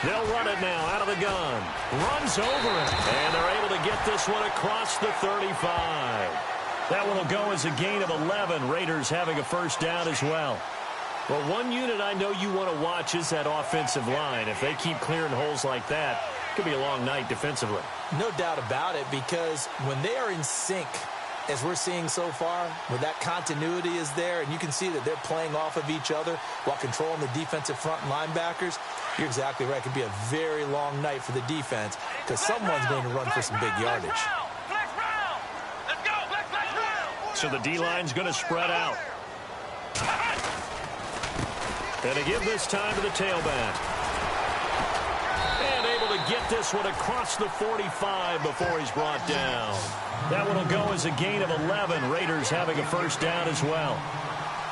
They'll run it now out of the gun. Runs over it. And they're able to get this one across the 35. That one will go as a gain of 11. Raiders having a first down as well. Well, one unit I know you want to watch is that offensive line. If they keep clearing holes like that, it could be a long night defensively. No doubt about it, because when they are in sync, as we're seeing so far, where that continuity is there, and you can see that they're playing off of each other while controlling the defensive front linebackers, you're exactly right. It could be a very long night for the defense because someone's going to run for some big yardage. So the D-line's going to spread out. And to give this time to the tailback. And able to get this one across the 45 before he's brought down. That one will go as a gain of 11. Raiders having a first down as well.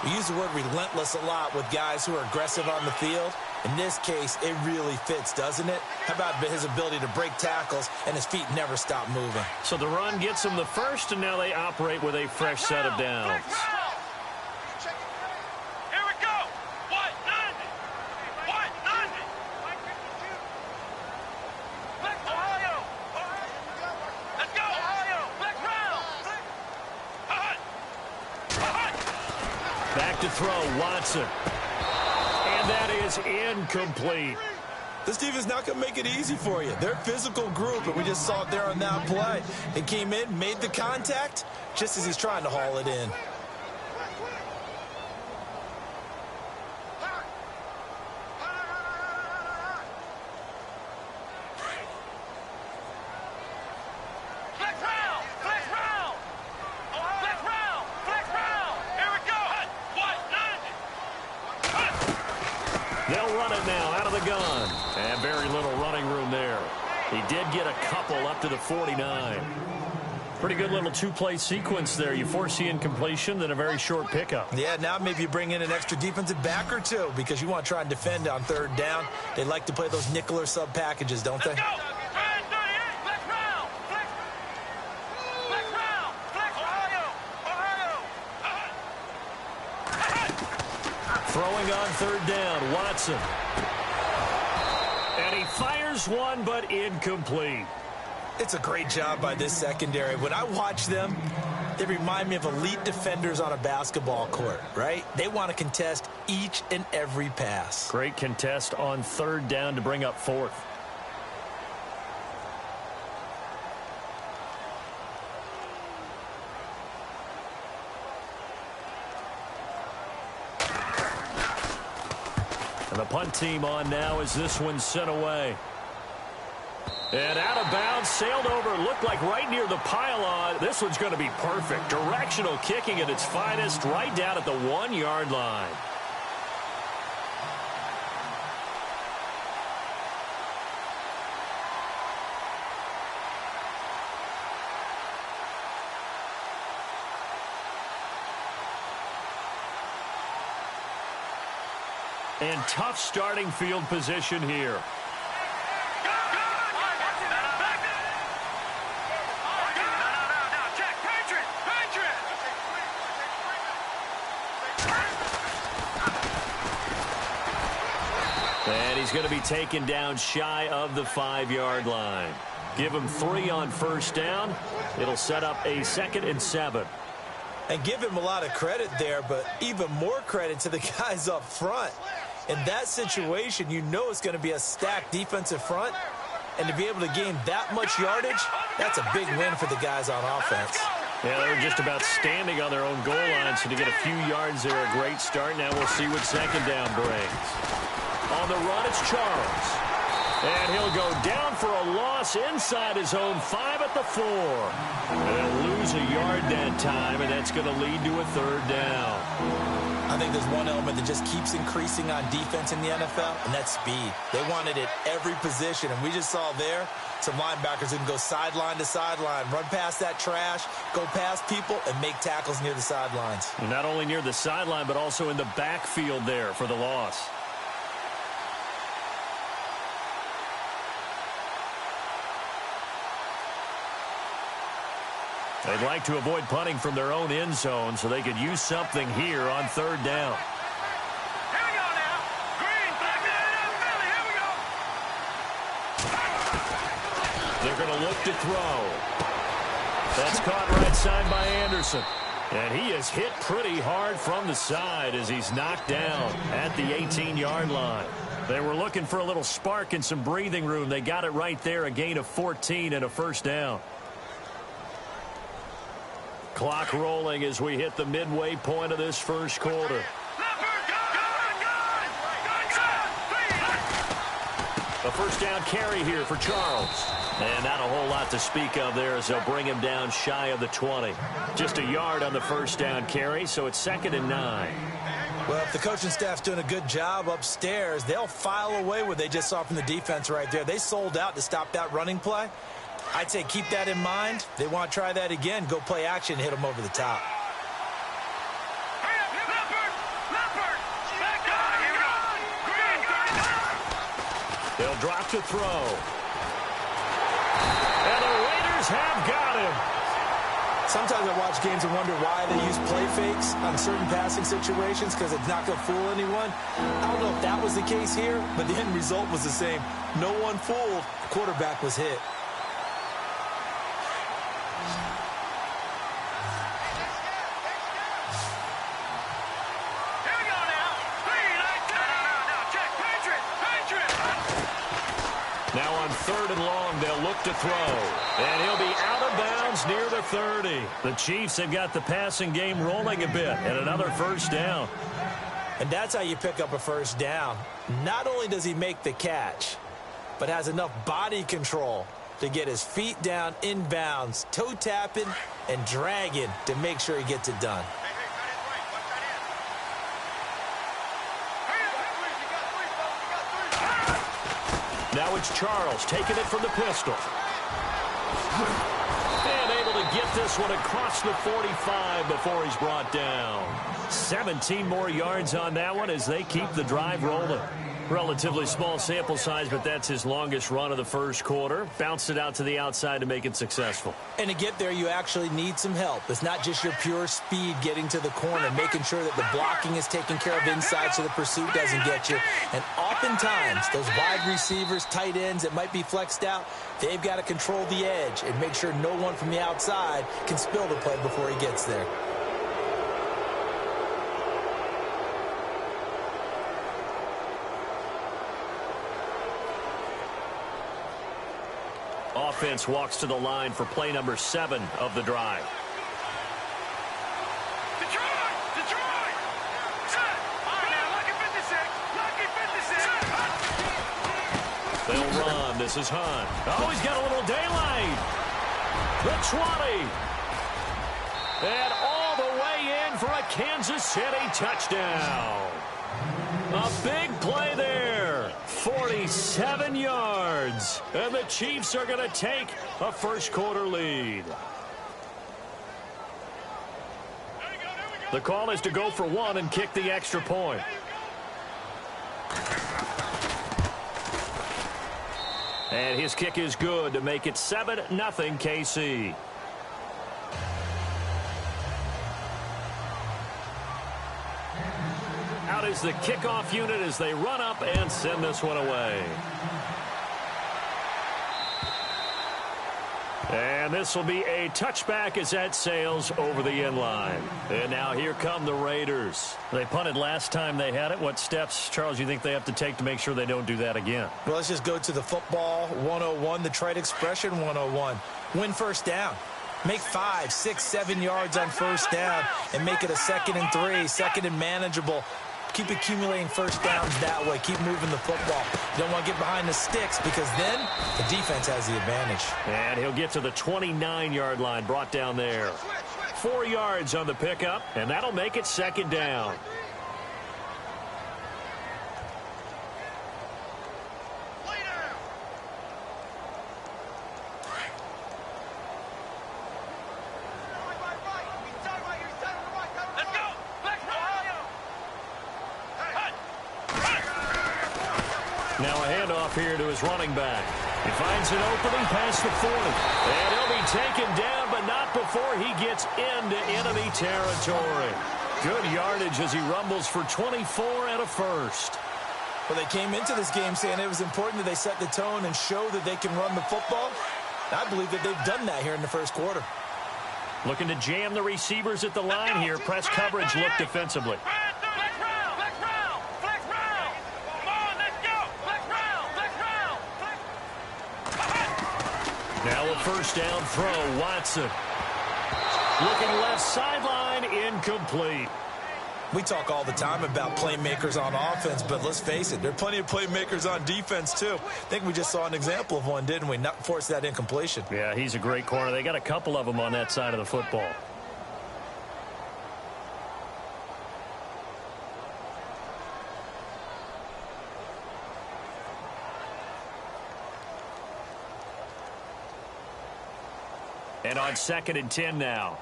We use the word relentless a lot with guys who are aggressive on the field. In this case, it really fits, doesn't it? How about his ability to break tackles and his feet never stop moving? So the run gets them the first, and now they operate with a fresh set of downs. Back to throw, Watson. And that is incomplete. This defense not going to make it easy for you. They're a physical group, and we just saw it there on that play. They came in, made the contact, just as he's trying to haul it in. They'll run it now out of the gun. And very little running room there. He did get a couple up to the 49. Pretty good little two-play sequence there. You foresee incompletion, then a very short pickup. Yeah, now maybe you bring in an extra defensive back or two because you want to try and defend on third down. They like to play those nickel or sub packages, don't they? Throwing on third down, Watson. And he fires one, but incomplete. It's a great job by this secondary. When I watch them, they remind me of elite defenders on a basketball court, right? They want to contest each and every pass. Great contest on third down to bring up fourth. The punt team on now as this one's sent away. And out of bounds, sailed over, looked like right near the pylon. This one's going to be perfect. Directional kicking at its finest, right down at the 1-yard line. And tough starting field position here. And he's going to be taken down shy of the 5-yard line. Give him 3 on first down. It'll set up a 2nd and 7. And give him a lot of credit there, but even more credit to the guys up front. In that situation, you know it's going to be a stacked defensive front. And to be able to gain that much yardage, that's a big win for the guys on offense. Yeah, they were just about standing on their own goal line, so to get a few yards there, a great start. Now we'll see what second down brings. On the run, it's Charles. And he'll go down for a loss inside his own 5 at the 4. And they'll lose a yard that time, and that's going to lead to a third down. I think there's one element that just keeps increasing on defense in the NFL, and that's speed. They want it at every position, and we just saw there some linebackers who can go sideline to sideline, run past that trash, go past people, and make tackles near the sidelines. And not only near the sideline, but also in the backfield there for the loss. They'd like to avoid punting from their own end zone so they could use something here on third down. Here we go now. Green, back it up, Philly. Here we go. going to look to throw. That's caught right side by Anderson. And he is hit pretty hard from the side as he's knocked down at the 18-yard line. They were looking for a little spark and some breathing room. They got it right there, a gain of 14 and a first down. Clock rolling as we hit the midway point of this first quarter. A first down carry here for Charles. And not a whole lot to speak of there as they'll bring him down shy of the 20. Just a yard on the first down carry, so it's 2nd and 9. Well, if the coaching staff's doing a good job upstairs, they'll file away what they just saw from the defense right there. They sold out to stop that running play. I'd say keep that in mind. They want to try that again. Go play action, hit them over the top. They'll drop to throw. And the Raiders have got him. Sometimes I watch games and wonder why they use play fakes on certain passing situations because it's not going to fool anyone. I don't know if that was the case here, but the end result was the same. No one fooled. The quarterback was hit. Now on 3rd and long, they'll look to throw. And he'll be out of bounds near the 30. The Chiefs have got the passing game rolling a bit. And another first down. And that's how you pick up a first down. Not only does he make the catch, but has enough body control to get his feet down inbounds, toe tapping and dragging to make sure he gets it done. Now it's Charles taking it from the pistol. And able to get this one across the 45 before he's brought down. 17 more yards on that one as they keep the drive rolling. Relatively small sample size, but that's his longest run of the first quarter. Bounced it out to the outside to make it successful. And to get there, you actually need some help. It's not just your pure speed getting to the corner, making sure that the blocking is taken care of inside so the pursuit doesn't get you. And oftentimes, those wide receivers, tight ends that might be flexed out, they've got to control the edge and make sure no one from the outside can spill the play before he gets there. Offense walks to the line for play number 7 of the drive. Detroit! Set! Lucky 56! They'll run. This is Hunt. Oh, he's got a little daylight. The 20. And all the way in for a Kansas City touchdown. A big play there. 47 yards. And the Chiefs are going to take a first quarter lead. The call is to go for 1 and kick the extra point. And his kick is good to make it 7-0 KC. Out is the kickoff unit as they run up and send this one away. And this will be a touchback as that sails over the end line. And now here come the Raiders. They punted last time they had it. What steps, Charles, you think they have to take to make sure they don't do that again? Well, let's just go to the football 101, the trite expression 101. Win first down. Make 5, 6, 7 yards on first down and make it a 2nd and 3, 2nd and manageable. Keep accumulating first downs that way. Keep moving the football. You don't want to get behind the sticks because then the defense has the advantage. And he'll get to the 29-yard line, brought down there. 4 yards on the pickup, and that'll make it 2nd down. Now a handoff here to his running back. He finds an opening past the 40. And he'll be taken down, but not before he gets into enemy territory. Good yardage as he rumbles for 24 and a first. Well, they came into this game saying it was important that they set the tone and show that they can run the football. I believe that they've done that here in the first quarter. Looking to jam the receivers at the line here. Press coverage look defensively. Now a first down throw, Watson. Looking left sideline, incomplete. We talk all the time about playmakers on offense, but let's face it, there are plenty of playmakers on defense too. I think we just saw an example of one, didn't we? Not force that incompletion. Yeah, he's a great corner. They got a couple of them on that side of the football. And on 2nd and 10 now.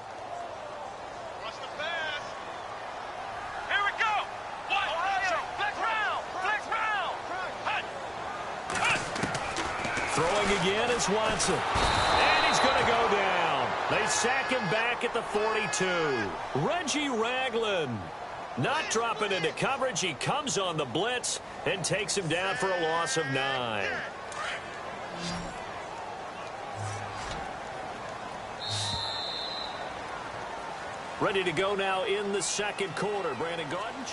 Watch the pass. Here we go. Ohio. Flex round. Flex round. Throwing again is Watson. And he's going to go down. They sack him back at the 42. Reggie Ragland not dropping into coverage. He comes on the blitz and takes him down for a loss of 9. Ready to go now in the second quarter. Brandon Gordon.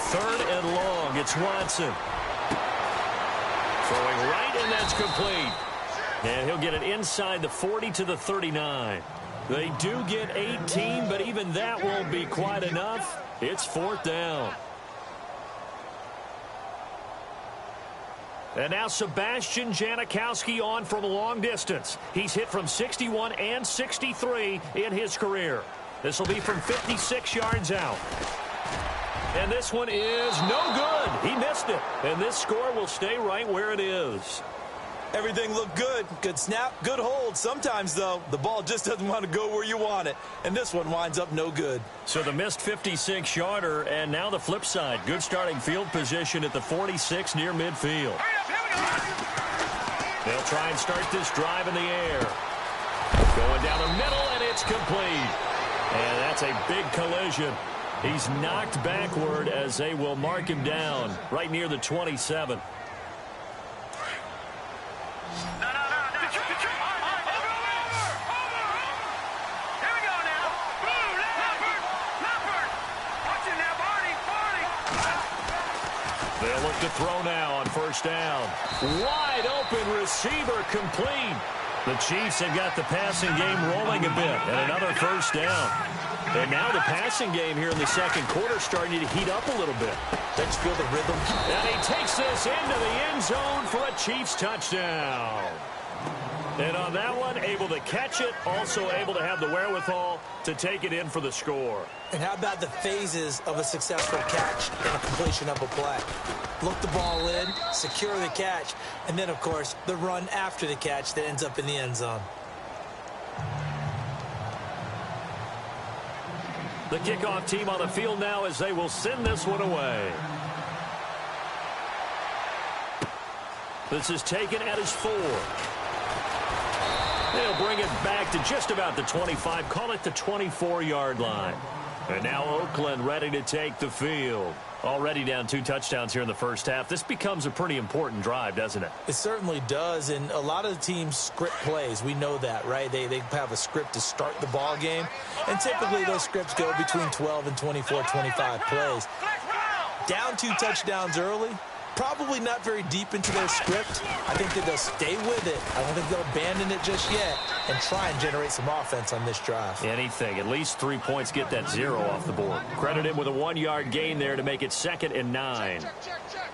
Third and long. It's Watson. Throwing right, and that's complete. And he'll get it inside the 40 to the 39. They do get 18, but even that won't be quite enough. It's 4th down. And now Sebastian Janikowski on from a long distance. He's hit from 61 and 63 in his career. This will be from 56 yards out. And this one is no good. He missed it. And this score will stay right where it is. Everything looked good. Good snap, good hold. Sometimes, though, the ball just doesn't want to go where you want it. And this one winds up no good. So the missed 56-yarder, and now the flip side. Good starting field position at the 46 near midfield. They'll try and start this drive in the air. Going down the middle, and it's complete. And that's a big collision. He's knocked backward as they will mark him down right near the 27. They'll look to throw now on first down. Wide open receiver complete. The Chiefs have got the passing game rolling a bit, and another first down. And now the passing game here in the second quarter starting to heat up a little bit. Don't you feel the rhythm? And he takes this into the end zone for a Chiefs touchdown. And on that one, able to catch it, also able to have the wherewithal to take it in for the score. And how about the phases of a successful catch and a completion of a play? Look the ball in, secure the catch, and then, of course, the run after the catch that ends up in the end zone. The kickoff team on the field now as they will send this one away. This is taken at his 4. They'll bring it back to just about the 25, call it the 24-yard line. And now Oakland ready to take the field. Already down 2 touchdowns here in the first half. This becomes a pretty important drive, doesn't it? It certainly does, and a lot of the teams script plays. We know that, right? They have a script to start the ball game, and typically those scripts go between 12 and 24, 25 plays. Down 2 touchdowns early, probably not very deep into their script. I think that they'll stay with it. I don't think they'll abandon it just yet and try and generate some offense on this drive. Anything. At least 3 points, get that 0 off the board. Credit him with a 1-yard gain there to make it 2nd and 9.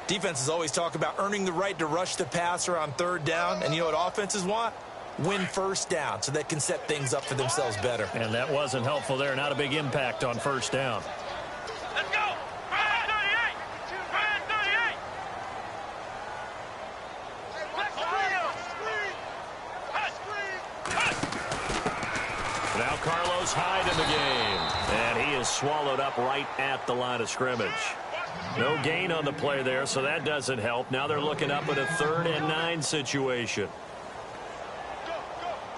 Defenses always talk about earning the right to rush the passer on 3rd down. And you know what offenses want? Win first down so they can set things up for themselves better. And that wasn't helpful there. Not a big impact on first down. Let's go. Now Carlos Hyde in the game. And he is swallowed up right at the line of scrimmage. No gain on the play there, so that doesn't help. Now they're looking up at a 3rd and 9 situation.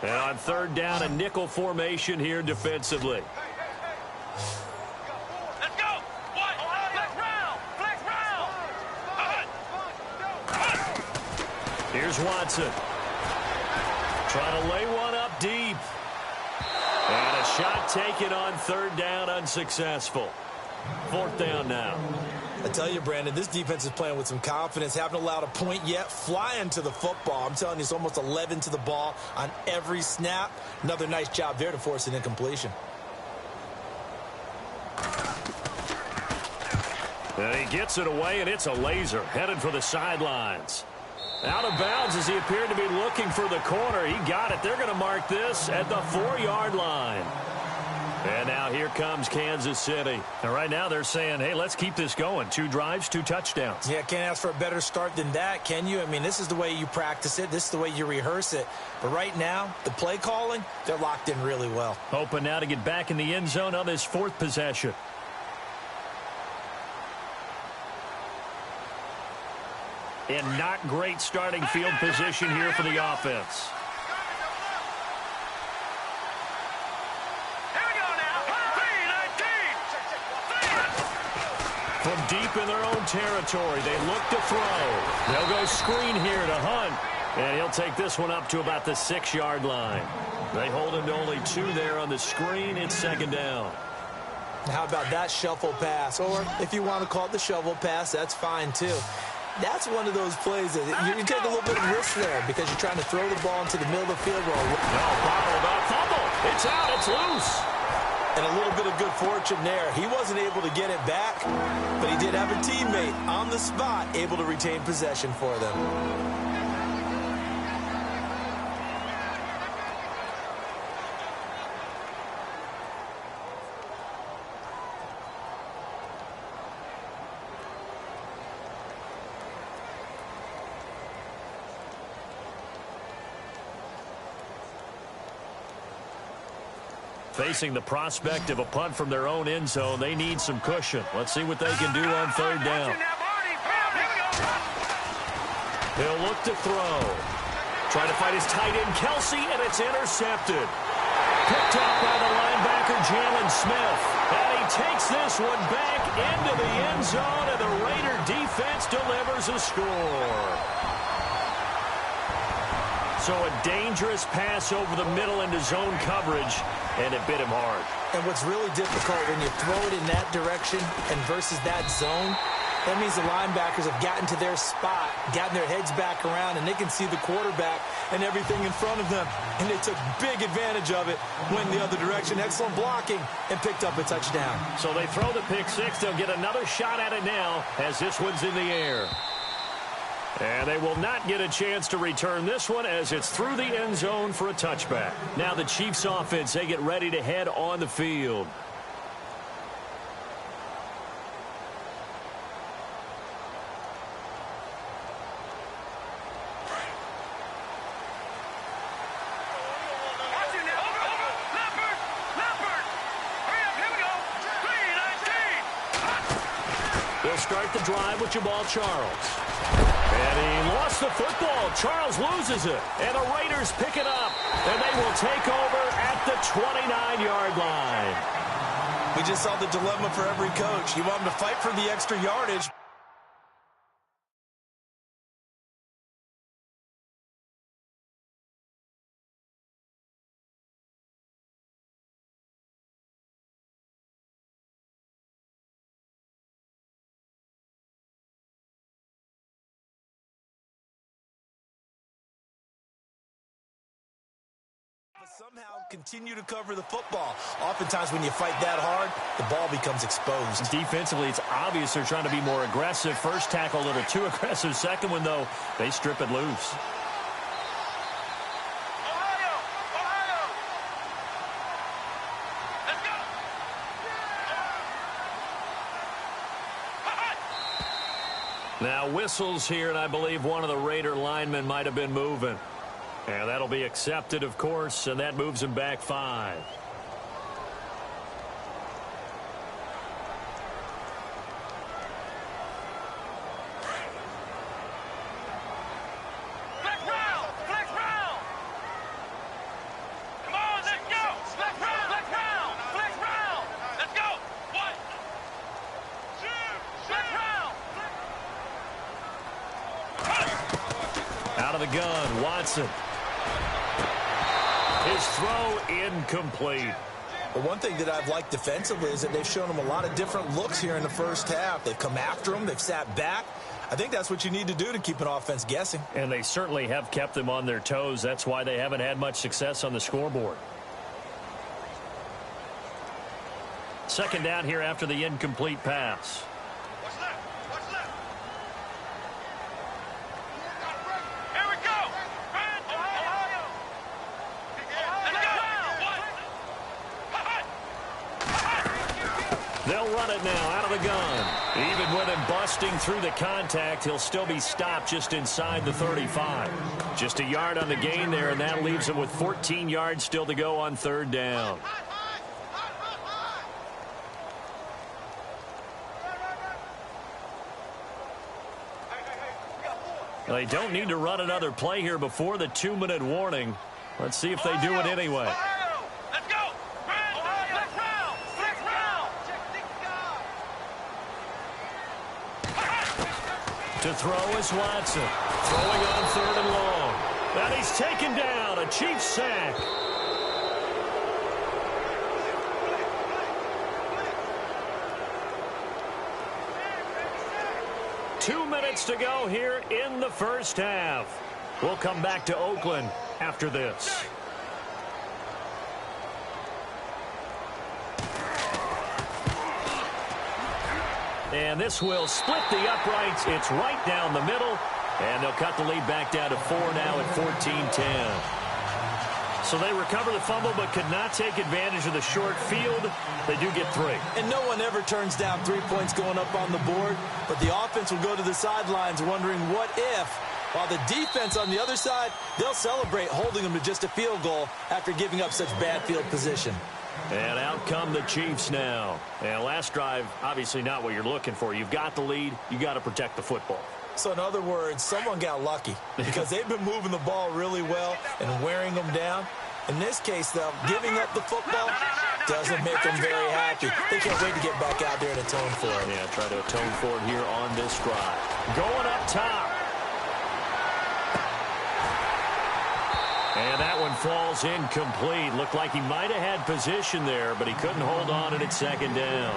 And on third down, a nickel formation here defensively. Let's go. What? Flex round. Flex round. Here's Watson. Trying to lay one up deep. And a shot taken on third down, unsuccessful. Fourth down now. I tell you, Brandon, this defense is playing with some confidence. Haven't allowed a point yet. Flying to the football. I'm telling you, it's almost 11 to the ball on every snap. Another nice job there to force an incompletion. And he gets it away, and it's a laser. Headed for the sidelines. Out of bounds as he appeared to be looking for the corner. He got it. They're going to mark this at the 4-yard line. And now here comes Kansas City. And right now they're saying, hey, let's keep this going. 2 drives, 2 touchdowns. Yeah, can't ask for a better start than that, can you? I mean, this is the way you practice it. This is the way you rehearse it. But right now, the play calling, they're locked in really well. Hoping now to get back in the end zone on this 4th possession. And not great starting field position here for the offense. Here we go now. 3-19. From deep in their own territory, they look to throw. They'll go screen here to Hunt. And he'll take this one up to about the 6-yard line. They hold him to only 2 there on the screen. It's second down. How about that shuffle pass? Or if you want to call it the shovel pass, that's fine too. That's one of those plays that you take a little bit of risk there because you're trying to throw the ball into the middle of the field. Bottled up, fumble. It's out, it's loose. And a little bit of good fortune there. He wasn't able to get it back, but he did have a teammate on the spot able to retain possession for them. Facing the prospect of a punt from their own end zone, they need some cushion. Let's see what they can do on third down. He'll look to throw. Trying to fight his tight end, Kelsey, and it's intercepted. Picked up by the linebacker, Jalen Smith. And he takes this one back into the end zone, and the Raider defense delivers a score. So a dangerous pass over the middle into zone coverage, and it bit him hard. And what's really difficult when you throw it in that direction and versus that zone, that means the linebackers have gotten to their spot, gotten their heads back around, and they can see the quarterback and everything in front of them. And they took big advantage of it, went the other direction, excellent blocking, and picked up a touchdown. So they throw the pick six. They'll get another shot at it now as this one's in the air. And they will not get a chance to return this one as it's through the end zone for a touchback. Now the Chiefs offense, they get ready to head on the field. They'll start the drive with Jamal Charles. And he lost the football. Charles loses it. And the Raiders pick it up. And they will take over at the 29-yard line. We just saw the dilemma for every coach. You want them to fight for the extra yardage. Somehow continue to cover the football. Oftentimes when you fight that hard, the ball becomes exposed. Defensively, it's obvious they're trying to be more aggressive. First tackle a little too aggressive. Second one, though, they strip it loose. Let's go. Now whistles here, and I believe one of the Raider linemen might have been moving. And that'll be accepted, of course, and that moves him back 5. Flex round. Flex round. of the gun. Watson. His throw incomplete. Well, one thing that I've liked defensively is that they've shown him a lot of different looks here in the first half. They've come after him. They've sat back. I think that's what you need to do to keep an offense guessing. And they certainly have kept them on their toes. That's why they haven't had much success on the scoreboard. Second down here after the incomplete pass. What's left? What's left? Here we go. Ohio. Let's go. They'll run it now out of the gun. Even with him busting through the contact, he'll still be stopped just inside the 35. Just a yard on the gain there, and that leaves him with 14 yards still to go on third down. They don't need to run another play here before the 2-minute warning. Let's see if they do it anyway. Let's go. Flex round. To throw is Watson. Throwing on third and long. And he's taken down. A Chiefs sack. Two minutes to go here in the first half. We'll come back to Oakland after this. And this will split the uprights. It's right down the middle. And they'll cut the lead back down to 4 now at 14-10. So they recover the fumble but could not take advantage of the short field. They do get 3. And no one ever turns down 3 points going up on the board. But the offense will go to the sidelines wondering what if. While the defense on the other side, they'll celebrate holding them to just a field goal after giving up such bad field position. And out come the Chiefs now. And last drive, obviously not what you're looking for. You've got the lead. You got to protect the football. So in other words, someone got lucky because they've been moving the ball really well and wearing them down. In this case, though, giving up the football doesn't make them very happy. They can't wait to get back out there and atone for it. Yeah, try to atone for it here on this drive. Going up top. And that one falls incomplete. Looked like he might have had position there, but he couldn't hold on and it's second down.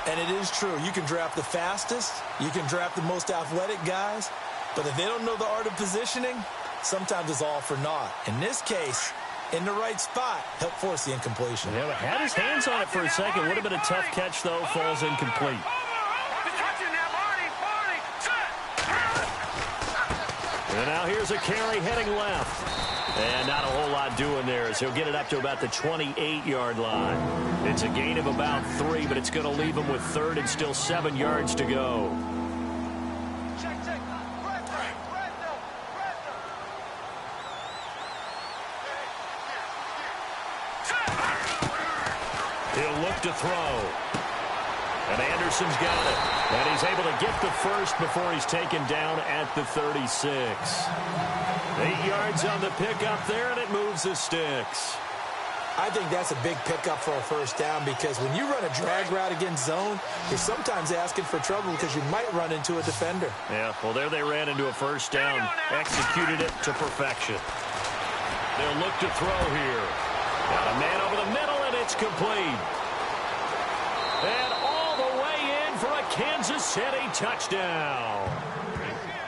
And it is true. You can draft the fastest. You can draft the most athletic guys. But if they don't know the art of positioning, sometimes it's all for naught. In this case, in the right spot, help force the incompletion. Yeah, had his hands on it for a second. Would have been a tough catch, though. Falls incomplete. And now here's a carry heading left. And not a whole lot doing there as he'll get it up to about the 28-yard line. It's a gain of about 3, but it's going to leave him with third and still 7 yards to go. He'll look to throw. And Anderson's got it. And he's able to get the first before he's taken down at the 36. 8 yards on the pickup there, and it moves the sticks. I think that's a big pickup for a first down because when you run a drag route against zone, you're sometimes asking for trouble because you might run into a defender. Yeah, well, there they ran into a first down. Executed it to perfection. They'll look to throw here. Got a man over the middle, and it's complete. And all the way in for a Kansas City touchdown.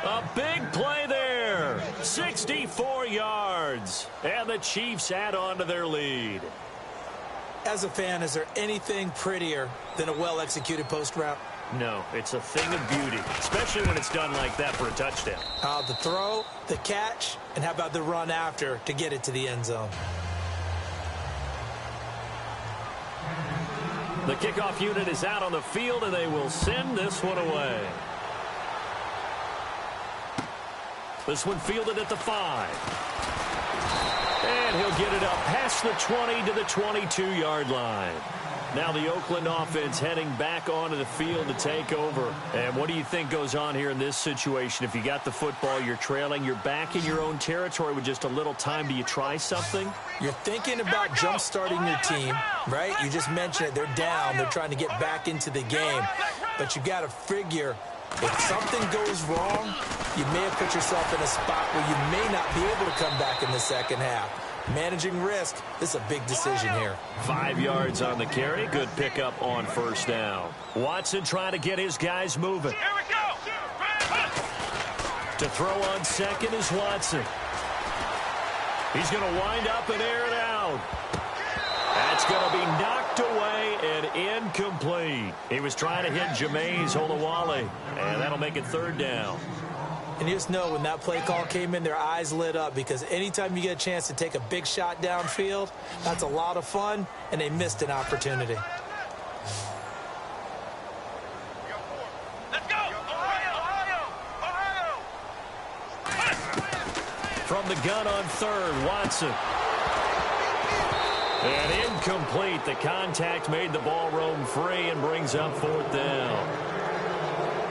A big play there. 64 yards. And the Chiefs add on to their lead. As a fan, is there anything prettier than a well-executed post route? No, it's a thing of beauty, especially when it's done like that for a touchdown. The throw, the catch, and how about the run after to get it to the end zone? The kickoff unit is out on the field, and they will send this one away. This one fielded at the 5. And he'll get it up past the 20 to the 22-yard line. Now the Oakland offense heading back onto the field to take over. And what do you think goes on here in this situation? If you got the football, you're trailing, you're back in your own territory with just a little time. Do you try something? You're thinking about jump-starting your team, right? You just mentioned it. They're down. They're trying to get back into the game. But you got to figure If something goes wrong, you may have put yourself in a spot where you may not be able to come back in the second half. Managing risk, this is a big decision here. 5 yards on the carry. Good pickup on first down. Watson trying to get his guys moving. Here we go. To throw on second is Watson. He's going to wind up and air it out. That's going to be knocked away and incomplete. He was trying to hit Jameis Olawale, and that'll make it third down. And you just know when that play call came in, their eyes lit up, because anytime you get a chance to take a big shot downfield, that's a lot of fun, and they missed an opportunity. Let's go. Ohio. From the gun on third, Watson. And incomplete. The contact made the ball roam free and brings up fourth down.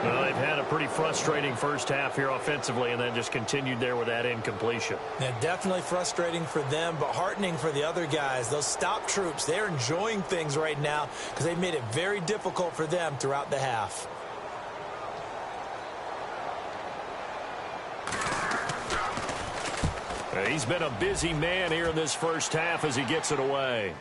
Well, they've had a pretty frustrating first half here offensively, and then just continued there with that incompletion. Yeah, definitely frustrating for them, but heartening for the other guys. Those stop troops, they're enjoying things right now because they made it very difficult for them throughout the half. He's been a busy man here in this first half as he gets it away.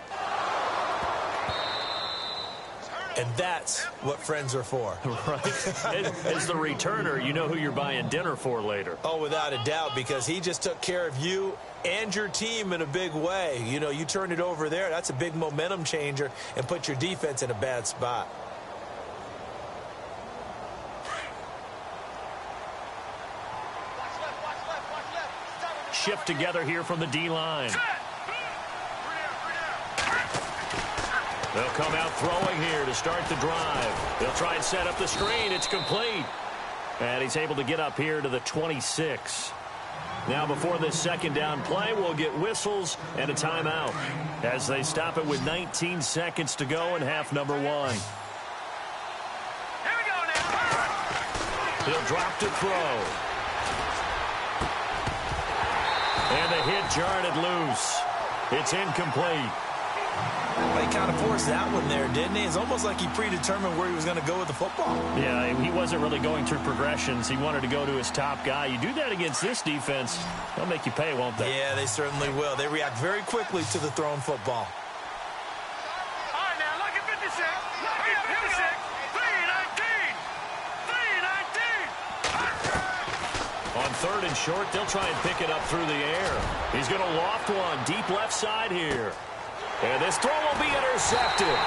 And that's what friends are for. Right. As the returner, you know who you're buying dinner for later. Oh, without a doubt, because he just took care of you and your team in a big way. You know, you turn it over there, that's a big momentum changer and put your defense in a bad spot. Shift together here from the D-line. They'll come out throwing here to start the drive. They'll try and set up the screen. It's complete. And he's able to get up here to the 26. Now before this second down play, we'll get whistles and a timeout as they stop it with 19 seconds to go in half number one. Here we go now. He'll drop to throw. And the hit jarred it loose. It's incomplete. Well, he kind of forced that one there, didn't he? It's almost like he predetermined where he was going to go with the football. Yeah, he wasn't really going through progressions. He wanted to go to his top guy. You do that against this defense, they'll make you pay, won't they? Yeah, they certainly will. They react very quickly to the thrown football. All right, now, look at 56. Look at 56. 319. 319. On third and short, they'll try and pick it up through the air. He's going to loft one deep left side here. And this throw will be intercepted.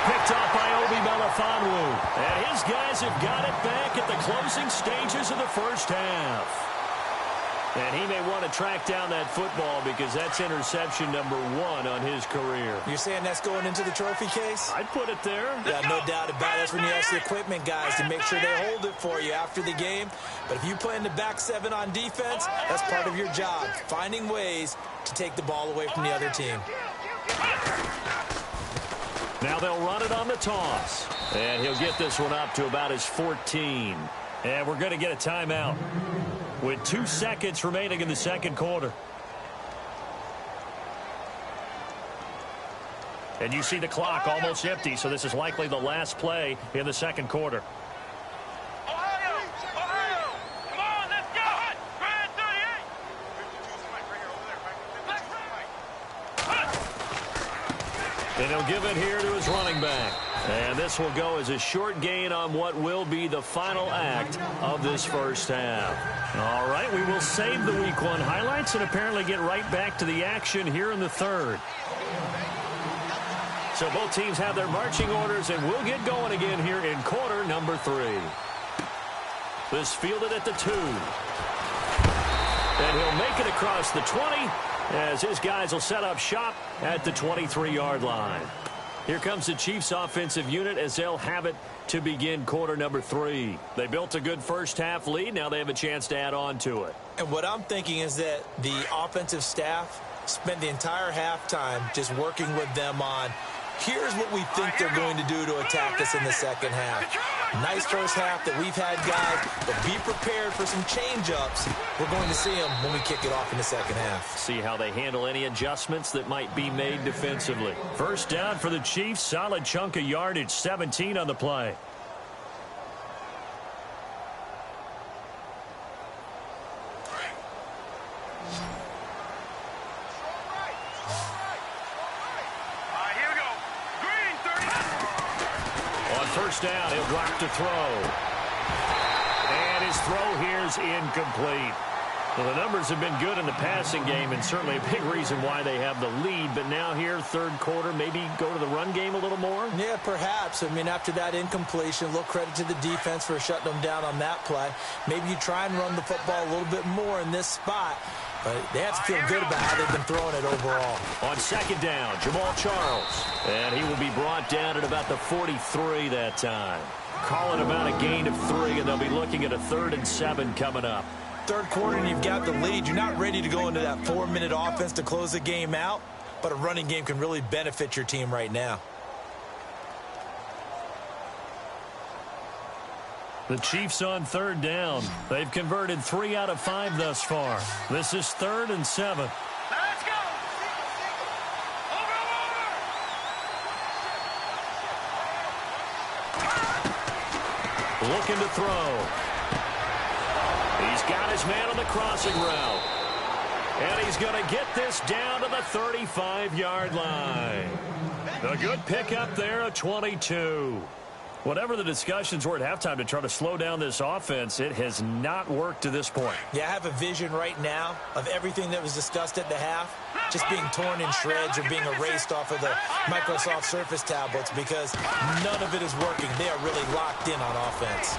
Picked off by Obi Melifonwu. And his guys have got it back at the closing stages of the first half. And he may want to track down that football because that's interception number 1 on his career. You're saying that's going into the trophy case? I'd put it there. Yeah, no doubt about it. That's when you ask the equipment guys to make sure they hold it for you after the game. But if you play in the back 7 on defense, that's part of your job, finding ways to take the ball away from the other team. Now they'll run it on the toss. And he'll get this one up to about his 14. And we're going to get a timeout with 2 seconds remaining in the second quarter. And you see the clock almost empty, so this is likely the last play in the second quarter. Ohio! Ohio! Come on, let's go! Grand 38! And he'll give it here to his running back. And this will go as a short gain on what will be the final act of this first half. All right, we will save the Week 1 highlights and apparently get right back to the action here in the third. So both teams have their marching orders, and we'll get going again here in quarter number 3. This fielded at the 2. And he'll make it across the 20 as his guys will set up shop at the 23-yard line. Here comes the Chiefs offensive unit as they'll have it to begin quarter number 3. They built a good first half lead. Now they have a chance to add on to it. And what I'm thinking is that the offensive staff spent the entire halftime just working with them on, here's what we think they're going to do to attack us in the second half. Nice first half that we've had, guys, but be prepared for some change-ups. We're going to see them when we kick it off in the second half. See how they handle any adjustments that might be made defensively. First down for the Chiefs, solid chunk of yardage, 17 on the play. first down. He'll drop to throw. And his throw here is incomplete. Well, the numbers have been good in the passing game, and certainly a big reason why they have the lead. But now here, third quarter, maybe go to the run game a little more? Yeah, perhaps. I mean, after that incompletion, a little credit to the defense for shutting them down on that play. Maybe you try and run the football a little bit more in this spot. But they have to feel good about how they've been throwing it overall. On second down, Jamal Charles. And he will be brought down at about the 43 that time. Call it about a gain of 3, and they'll be looking at a 3rd and 7 coming up. Third quarter and you've got the lead. You're not ready to go into that 4-minute offense to close the game out, but a running game can really benefit your team right now. The Chiefs on third down. They've converted 3 out of 5 thus far. This is 3rd and 7. Let's go! Over! Looking to throw. He's got his man on the crossing route. And he's going to get this down to the 35-yard line. A good pickup there, a 22. Whatever the discussions were at halftime to try to slow down this offense, it has not worked to this point. Yeah, I have a vision right now of everything that was discussed at the half just being torn in shreds or being erased off of the Microsoft Surface tablets because none of it is working. They are really locked in on offense.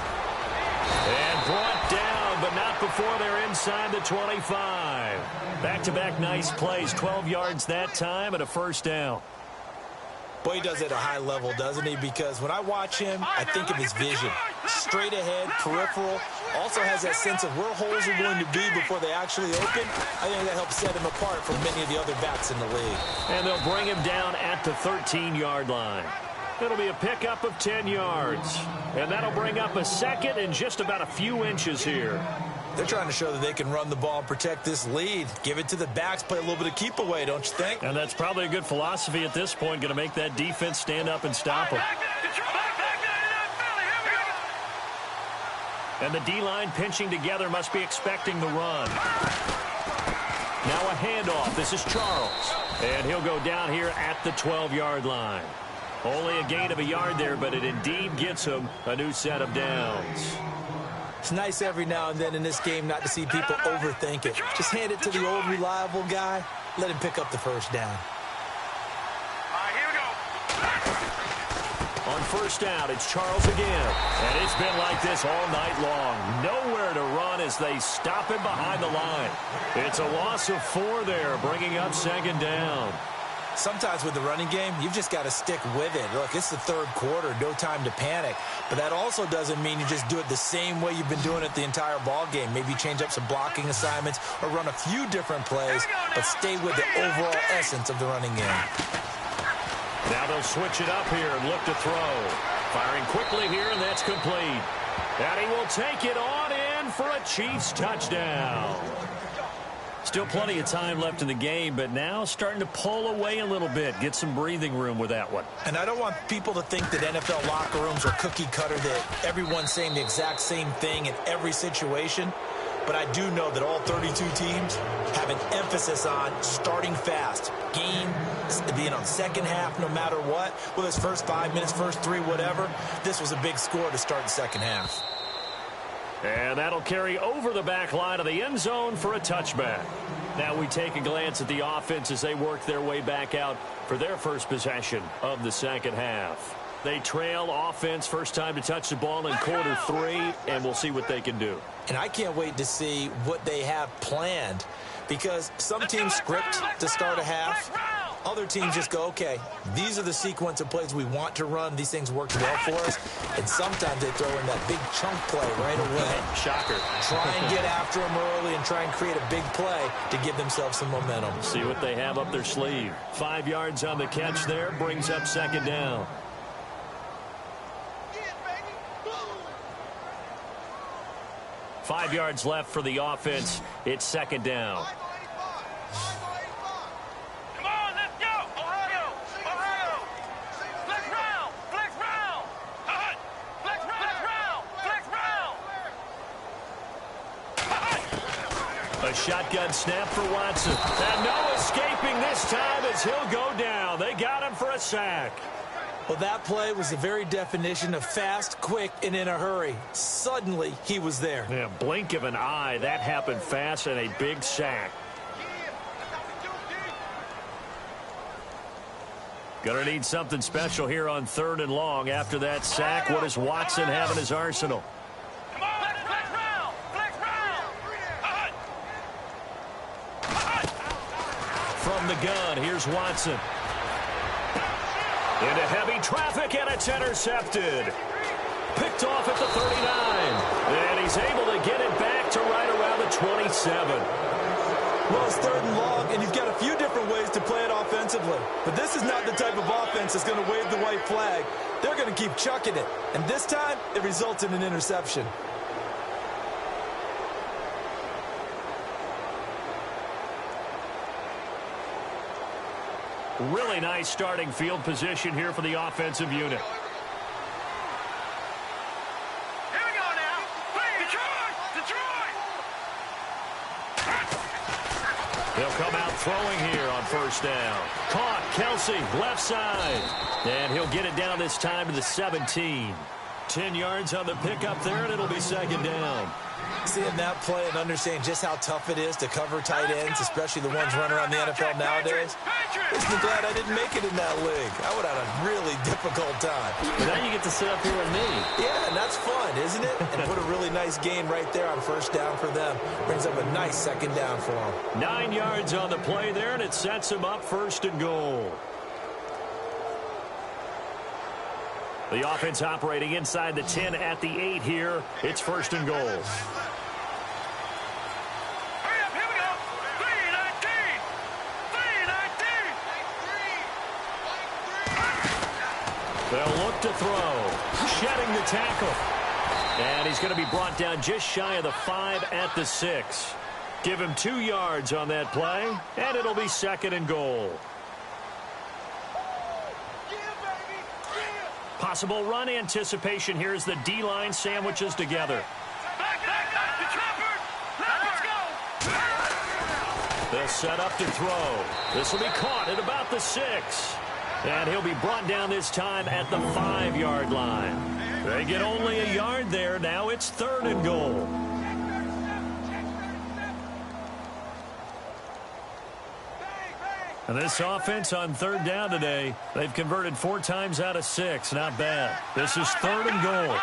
And brought down, but not before they're inside the 25. Back-to-back nice plays, 12 yards that time and a first down. Boy, he does it at a high level, doesn't he? Because when I watch him, I think of his vision. Straight ahead, peripheral. Also has that sense of where holes are going to be before they actually open. I think that helps set him apart from many of the other backs in the league. And they'll bring him down at the 13-yard line. It'll be a pickup of 10 yards. And that'll bring up a second and just about a few inches here. They're trying to show that they can run the ball and protect this lead. Give it to the backs, play a little bit of keep away, don't you think? And that's probably a good philosophy at this point, going to make that defense stand up and stop them. And the D-line pinching together must be expecting the run. Now a handoff. This is Charles. And he'll go down here at the 12-yard line. Only a gain of a yard there, but it indeed gets him a new set of downs. It's nice every now and then in this game not to see people overthink it. Just hand it to the old reliable guy. Let him pick up the first down. All right, here we go. On first down, it's Charles again. And it's been like this all night long. Nowhere to run as they stop him behind the line. It's a loss of 4 there, bringing up second down. Sometimes with the running game, you've just got to stick with it. Look, it's the third quarter, no time to panic. But that also doesn't mean you just do it the same way you've been doing it the entire ball game. Maybe change up some blocking assignments or run a few different plays, but stay with the overall essence of the running game. Now they'll switch it up here and look to throw. Firing quickly here, and that's complete. And he will take it on in for a Chiefs touchdown. Still plenty of time left in the game, but now starting to pull away a little bit. Get some breathing room with that one. And I don't want people to think that NFL locker rooms are cookie cutter, that everyone's saying the exact same thing in every situation. But I do know that all 32 teams have an emphasis on starting fast. Game, being on second half no matter what. Whether it's first 5 minutes, first 3, whatever. This was a big score to start the second half. And that'll carry over the back line of the end zone for a touchback. Now we take a glance at the offense as they work their way back out for their first possession of the second half. They trail offense first time to touch the ball in quarter 3, and we'll see what they can do. And I can't wait to see what they have planned, because some teams script to start a half. Other teams just go, okay, these are the sequence of plays we want to run. These things worked well for us. And sometimes they throw in that big chunk play right away. Shocker. Try and get after them early and try and create a big play to give themselves some momentum. See what they have up their sleeve. 5 yards on the catch there, brings up second down. Five yards left for the offense. It's second down. A shotgun snap for Watson. And no escaping this time as he'll go down. They got him for a sack. Well, that play was the very definition of fast, quick, and in a hurry. Suddenly, he was there. Yeah, blink of an eye. That happened fast and a big sack. Gonna need something special here on 3rd and long. After that sack, what does Watson have in his arsenal? Come on, flex round, flex round. From the gun, here's Watson. Into heavy traffic, and it's intercepted. Picked off at the 39. And he's able to get it back to right around the 27. Well, it's 3rd and long, and you've got a few different ways to play it offensively. But this is not the type of offense that's going to wave the white flag. They're going to keep chucking it. And this time, it results in an interception. Really nice starting field position here for the offensive unit. Here we go now. Detroit! Detroit! They'll come out throwing here on 1st down. Caught, Kelsey, left side. And he'll get it down this time to the 17. 10 yards on the pickup there, and it'll be 2nd down. Seeing that play and understanding just how tough it is to cover tight ends, especially the ones running around the NFL nowadays, makes me glad I didn't make it in that league. I would have had a really difficult time. But now you get to sit up here with me. Yeah, and that's fun, isn't it? And put a really nice gain right there on 1st down for them. Brings up a nice 2nd down for them. 9 yards on the play there, and it sets them up 1st and goal. The offense operating inside the 10 at the 8 here. It's 1st and goal. Hurry up, here we go. 3-19. 3-19. They'll look to throw. Shedding the tackle. And he's going to be brought down just shy of the 5 at the 6. Give him 2 yards on that play, and it'll be 2nd and goal. Possible run anticipation here as the D-line sandwiches together. Back, the Trappers. Let's go. They'll set up to throw. This will be caught at about the 6. And he'll be brought down this time at the 5-yard line. They get only a yard there. Now it's 3rd and goal. And this offense on 3rd down today, they've converted 4 times out of 6. Not bad. This is 3rd and goal.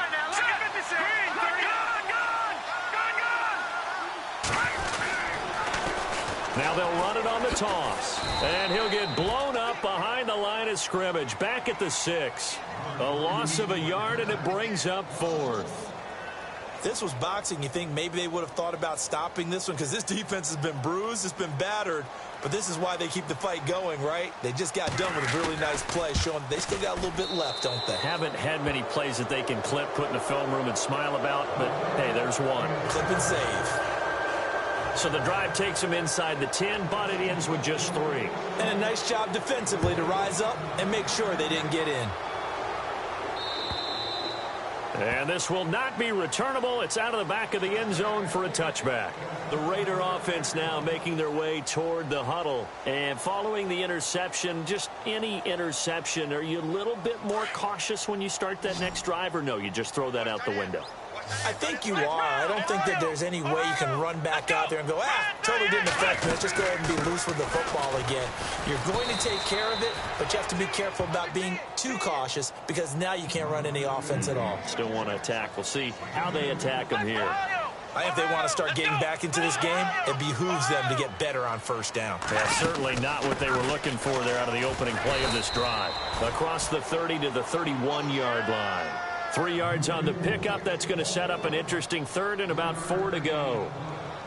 Now they'll run it on the toss. And he'll get blown up behind the line of scrimmage. Back at the 6. A loss of a yard, and it brings up 4th. If this was boxing, you think maybe they would have thought about stopping this one because this defense has been bruised, it's been battered, but this is why they keep the fight going, right? They just got done with a really nice play, showing they still got a little bit left, don't they? Haven't had many plays that they can clip, put in the film room, and smile about, but hey, there's one. Clip and save. So the drive takes them inside the 10, but it ends with just 3. And a nice job defensively to rise up and make sure they didn't get in. And this will not be returnable. It's out of the back of the end zone for a touchback. The Raider offense now making their way toward the huddle. And following the interception, just any interception, are you a little bit more cautious when you start that next drive, or no, you just throw that out the window? I think you are. I don't think that there's any way you can run back out there and go, totally didn't affect me. Let's just go ahead and be loose with the football again. You're going to take care of it, but you have to be careful about being too cautious because now you can't run any offense at all. Still want to attack. We'll see how they attack them here. I think if they want to start getting back into this game, it behooves them to get better on 1st down. Yeah, certainly not what they were looking for there out of the opening play of this drive. Across the 30 to the 31-yard line. 3 yards on the pickup. That's going to set up an interesting 3rd and about 4 to go.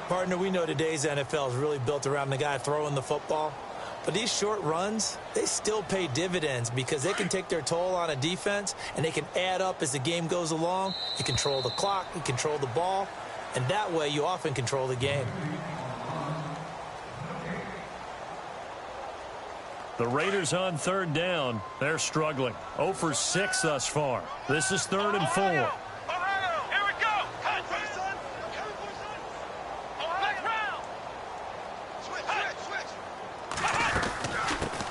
Partner, we know today's NFL is really built around the guy throwing the football. But these short runs, they still pay dividends because they can take their toll on a defense and they can add up as the game goes along. You control the clock, you control the ball, and that way you often control the game. The Raiders on 3rd down. They're struggling. 0 for 6 thus far. This is 3rd and 4. Here we go.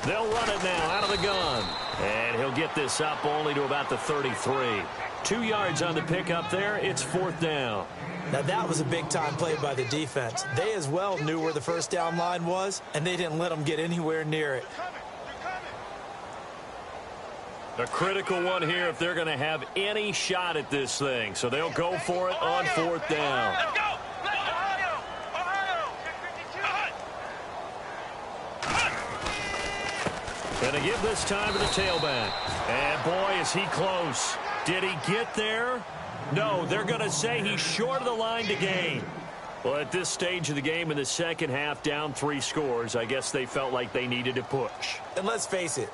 They'll run it now out of the gun. And he'll get this up only to about the 33. 2 yards on the pickup there. It's 4th down. Now, that was a big-time play by the defense. They as well knew where the first down line was, and they didn't let them get anywhere near it. A critical one here if they're going to have any shot at this thing. So they'll go for it on 4th down. Let's go! Going to give this time to the tailback. And boy, is he close. Did he get there? No, they're going to say he's short of the line to gain. Well, at this stage of the game in the second half, down 3 scores, I guess they felt like they needed to push. And let's face it,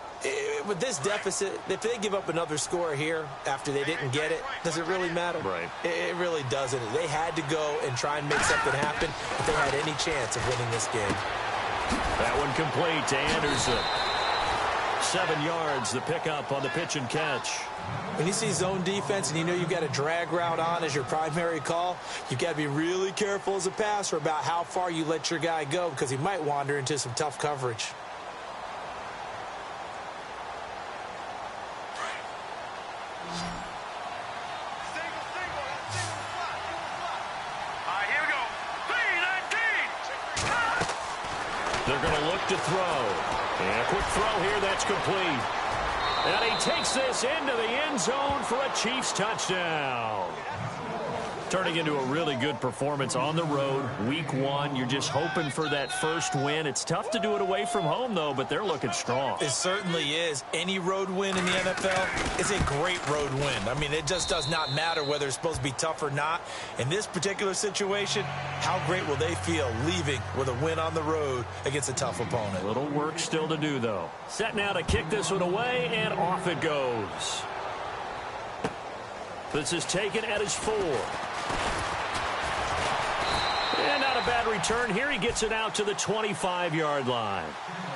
with this deficit, if they give up another score here after they didn't get it, does it really matter? Right. It really doesn't. They had to go and try and make something happen if they had any chance of winning this game. That one complete to Anderson. 7 yards, the pickup on the pitch and catch. When you see zone defense and you know you've got a drag route on as your primary call, you've got to be really careful as a passer about how far you let your guy go because he might wander into some tough coverage. All right, here we go. 3-19. They're going to look to throw. And a quick throw here, that's complete. And he takes this into the end zone for a Chiefs touchdown. Turning into a really good performance on the road. Week 1, you're just hoping for that first win. It's tough to do it away from home, though, but they're looking strong. It certainly is. Any road win in the NFL is a great road win. I mean, it just does not matter whether it's supposed to be tough or not. In this particular situation, how great will they feel leaving with a win on the road against a tough opponent? A little work still to do, though. Set now to kick this one away, and off it goes. This is taken at his 4. And not a bad return here. He gets it out to the 25-yard line.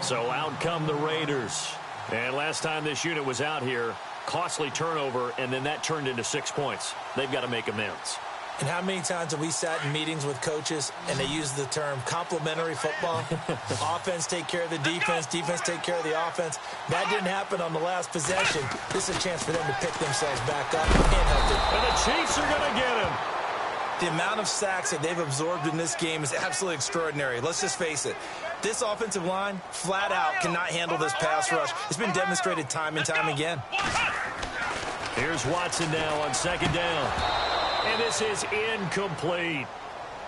So out come the Raiders. And last time this unit was out here, costly turnover, and then that turned into 6 points. They've got to make amends. And how many times have we sat in meetings with coaches and they use the term complementary football? Offense take care of the defense, defense take care of the offense. That didn't happen on the last possession. This is a chance for them to pick themselves back up and help them. And the Chiefs are going to get him. The amount of sacks that they've absorbed in this game is absolutely extraordinary. Let's just face it. This offensive line, flat out, cannot handle this pass rush. It's been demonstrated time and time again. Here's Watson now on 2nd down. And this is incomplete.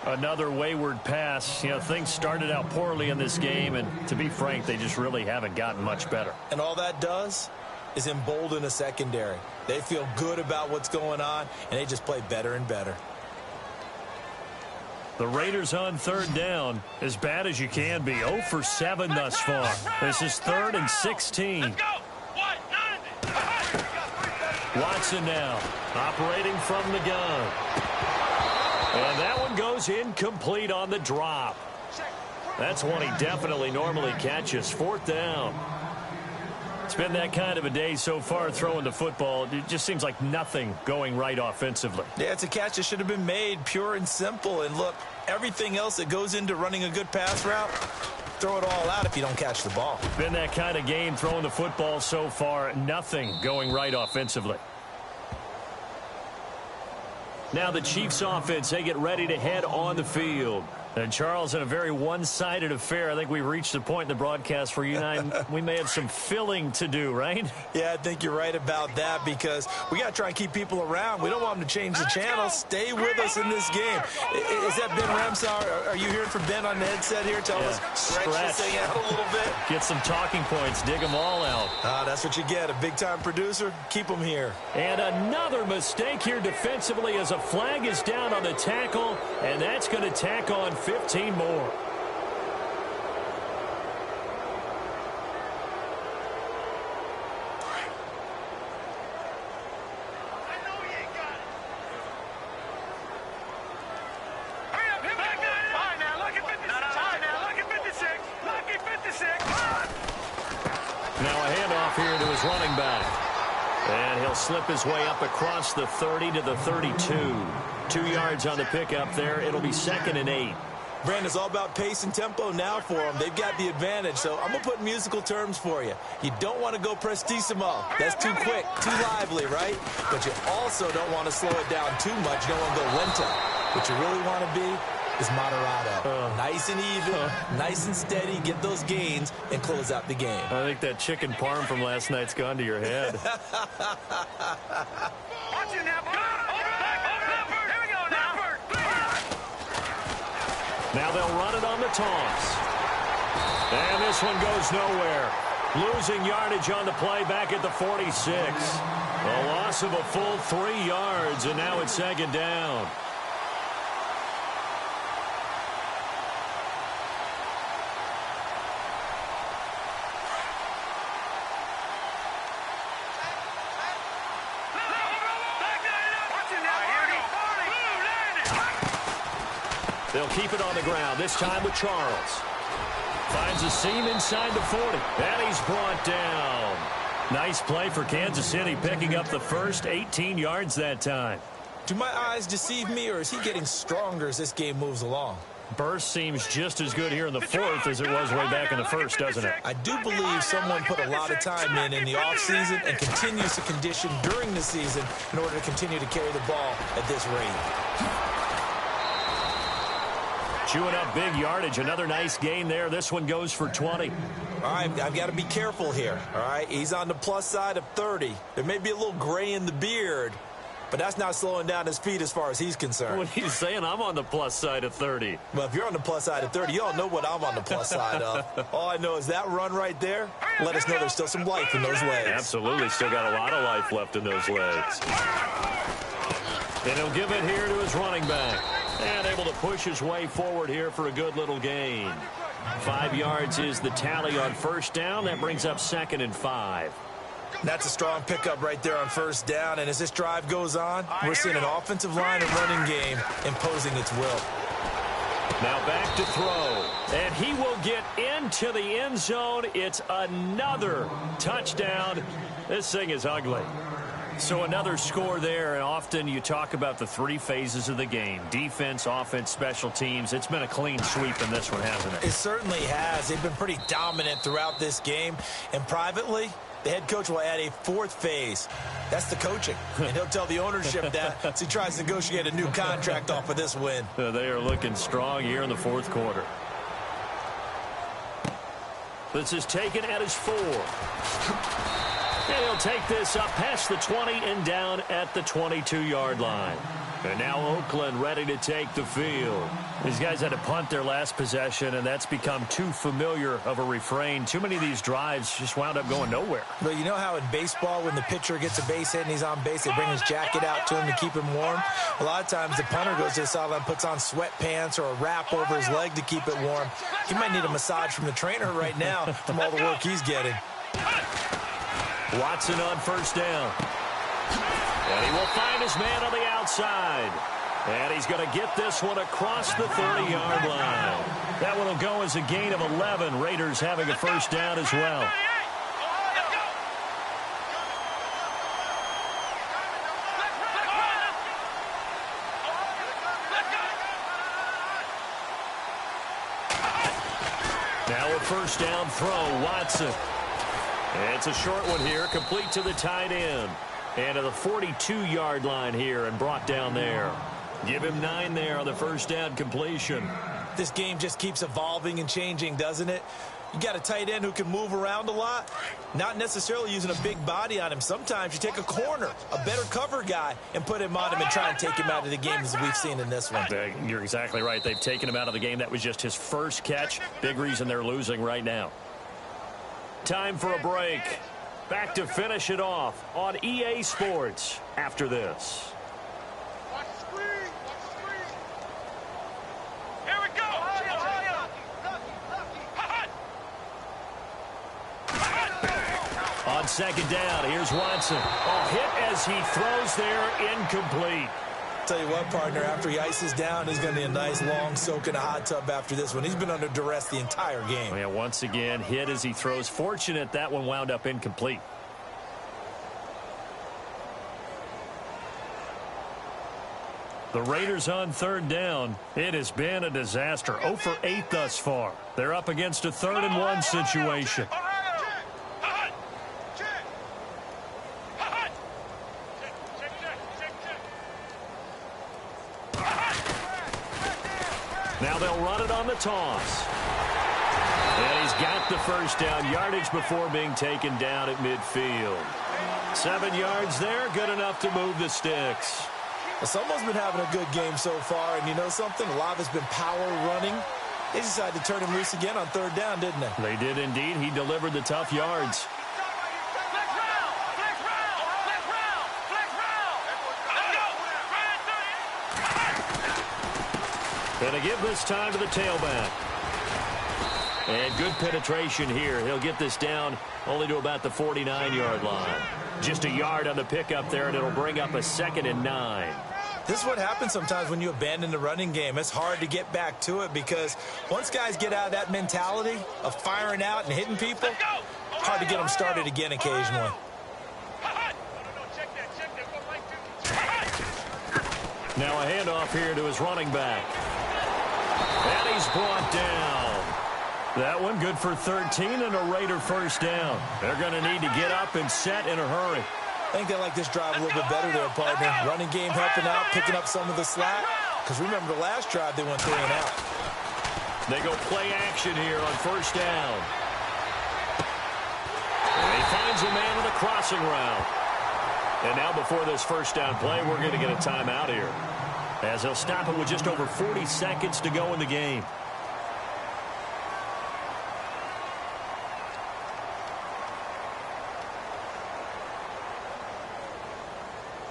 Another wayward pass. You know, things started out poorly in this game, and to be frank, they just really haven't gotten much better. And all that does is embolden a secondary. They feel good about what's going on, and they just play better and better. The Raiders on 3rd down, as bad as you can be. 0 for 7 thus far. This is 3rd and 16. Let's go. 1-9. Watson now, operating from the gun. And that one goes incomplete on the drop. That's one he definitely normally catches. 4th down. It's been that kind of a day so far throwing the football. It just seems like nothing going right offensively. Yeah, it's a catch that should have been made, pure and simple. And look, everything else that goes into running a good pass route, throw it all out if you don't catch the ball. Been that kind of game throwing the football so far. Nothing going right offensively. Now the Chiefs offense, they get ready to head on the field. And Charles, in a very one-sided affair, I think we've reached the point in the broadcast where you and I, we may have some filling to do, right? Yeah, I think you're right about that because we got to try and keep people around. We don't want them to change the channel. Stay with us in this game. Is that Ben Ramsauer? Are you hearing from Ben on the headset here? Tell us, stretch this thing out a little bit. Get some talking points. Dig them all out. That's what you get. A big-time producer. Keep them here. And another mistake here defensively as a flag is down on the tackle, and that's going to tack on 15 more. Now a handoff here to his running back. And he'll slip his way up across the 30 to the 32. 2 yards on the pickup there. It'll be 2nd and 8. Brandon, it's all about pace and tempo now for them. They've got the advantage, so I'm going to put musical terms for you. You don't want to go prestissimo. That's too quick, too lively, right? But you also don't want to slow it down too much. You don't want to go lento. What you really want to be is moderato. Nice and even, nice and steady, get those gains, and close out the game. I think that chicken parm from last night's gone to your head. Watch it now. Here we go now. Now they'll run it on the toss. And this one goes nowhere. Losing yardage on the play back at the 46. A loss of a full 3 yards, and now it's second down. They'll keep it on the ground, this time with Charles. Finds a seam inside the 40, and he's brought down. Nice play for Kansas City, picking up the first 18 yards that time. Do my eyes deceive me, or is he getting stronger as this game moves along? Burst seems just as good here in the fourth as it was way back in the first, doesn't it? I do believe someone put a lot of time in the offseason and continues to condition during the season in order to continue to carry the ball at this rate. Chewing up big yardage. Another nice gain there. This one goes for 20. All right, I've got to be careful here. All right, he's on the plus side of 30. There may be a little gray in the beard, but that's not slowing down his feet as far as he's concerned. What he's saying, I'm on the plus side of 30. Well, if you're on the plus side of 30, you don't know what I'm on the plus side of. All I know is that run right there let us know there's still some life in those legs. Absolutely, still got a lot of life left in those legs. And he'll give it here to his running back. And able to push his way forward here for a good little gain. 5 yards is the tally on first down. That brings up 2nd and 5. That's a strong pickup right there on first down. And as this drive goes on, we're seeing an offensive line and running game imposing its will. Now back to throw. And he will get into the end zone. It's another touchdown. This thing is ugly. So another score there, and often you talk about the 3 phases of the game. Defense, offense, special teams. It's been a clean sweep in this one, hasn't it? It certainly has. They've been pretty dominant throughout this game. And privately, the head coach will add a 4th phase. That's the coaching. And he'll tell the ownership that as he tries to negotiate a new contract off of this win. They are looking strong here in the 4th quarter. This is taken at his 4. And he'll take this up past the 20 and down at the 22-yard line. And now Oakland ready to take the field. These guys had to punt their last possession, and that's become too familiar of a refrain. Too many of these drives just wound up going nowhere. But you know how in baseball, when the pitcher gets a base hit and he's on base, they bring his jacket out to him to keep him warm? A lot of times the punter goes to the sideline, puts on sweatpants or a wrap over his leg to keep it warm. He might need a massage from the trainer right now from all the work he's getting. Watson on first down. And he will find his man on the outside. And he's going to get this one across the 30-yard line. That one will go as a gain of 11. Raiders having a first down as well. Now a first down throw, Watson. It's a short one here, complete to the tight end. And to the 42-yard line here and brought down there. Give him 9 there on the first down completion. This game just keeps evolving and changing, doesn't it? You got a tight end who can move around a lot, not necessarily using a big body on him. Sometimes you take a corner, a better cover guy, and put him on him and try and take him out of the game as we've seen in this one. You're exactly right. They've taken him out of the game. That was just his first catch. Big reason they're losing right now. Time for a break. Back to finish it off on EA Sports after this. Watch the screen. Watch the screen. Here we go. On second down, here's Watson. Oh, hit as he throws there, incomplete. Tell you what, partner, after he ices down, he's going to be a nice long soak in a hot tub after this one. He's been under duress the entire game. Yeah, once again, hit as he throws. Fortunate that one wound up incomplete. The Raiders on third down. It has been a disaster. 0 for 8 thus far. They're up against a 3rd and 1 situation. Now they'll run it on the toss. And he's got the first down yardage before being taken down at midfield. 7 yards there, good enough to move the sticks. Well, someone's been having a good game so far, and you know something? A lot has been power running. They decided to turn him loose again on 3rd down, didn't they? They did indeed. He delivered the tough yards. Gonna give this time to the tailback. And good penetration here. He'll get this down only to about the 49-yard line. Just a yard on the pickup there, and it'll bring up a 2nd and 9. This is what happens sometimes when you abandon the running game. It's hard to get back to it because once guys get out of that mentality of firing out and hitting people, hard to get them started again occasionally. Now a handoff here to his running back. And he's brought down. That one good for 13 and a Raider first down. They're going to need to get up and set in a hurry. I think they like this drive a little bit better there, partner. Running game helping out, picking up some of the slack. Because remember the last drive they went 3 and out. They go play action here on first down. And he finds a man with a crossing route. And now before this first down play, we're going to get a timeout here, as he'll stop it with just over 40 seconds to go in the game.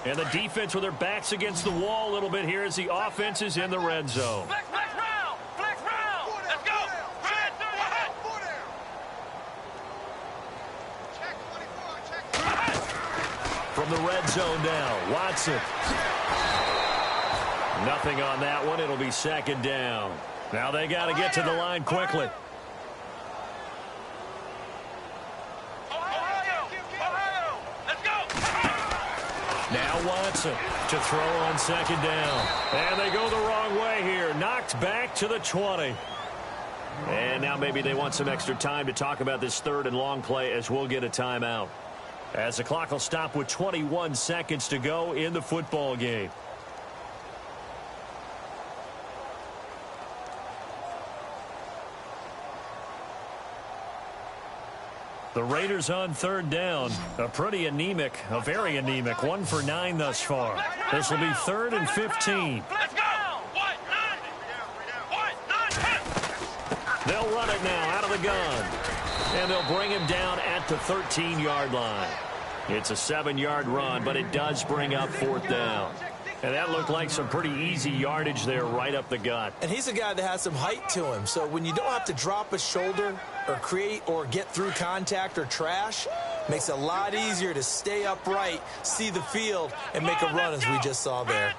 And the defense with their backs against the wall a little bit here as the offense is in the red zone. Flex round! Flex round! Let's go! Red 30. From the red zone now, Watson. Nothing on that one. It'll be 2nd down. Now they got to get to the line quickly. Now Watson to throw on 2nd down. And they go the wrong way here. Knocked back to the 20. And now maybe they want some extra time to talk about this 3rd and long play as we'll get a timeout. As the clock will stop with 21 seconds to go in the football game. The Raiders on 3rd down. A very anemic, 1 for 9 thus far. This will be 3rd and 15. Let's go! They'll run it now out of the gun. And they'll bring him down at the 13-yard line. It's a 7-yard run, but it does bring up 4th down. And that looked like some pretty easy yardage there right up the gut. And he's a guy that has some height to him. So when you don't have to drop a shoulder or create or get through contact or trash, makes it a lot easier to stay upright, see the field, and make a run as we just saw there.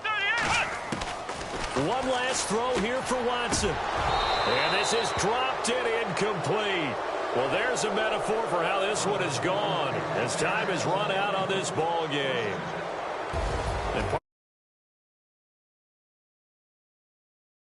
One last throw here for Watson. And this is dropped and incomplete. Well, there's a metaphor for how this one is gone as time has run out on this ball game.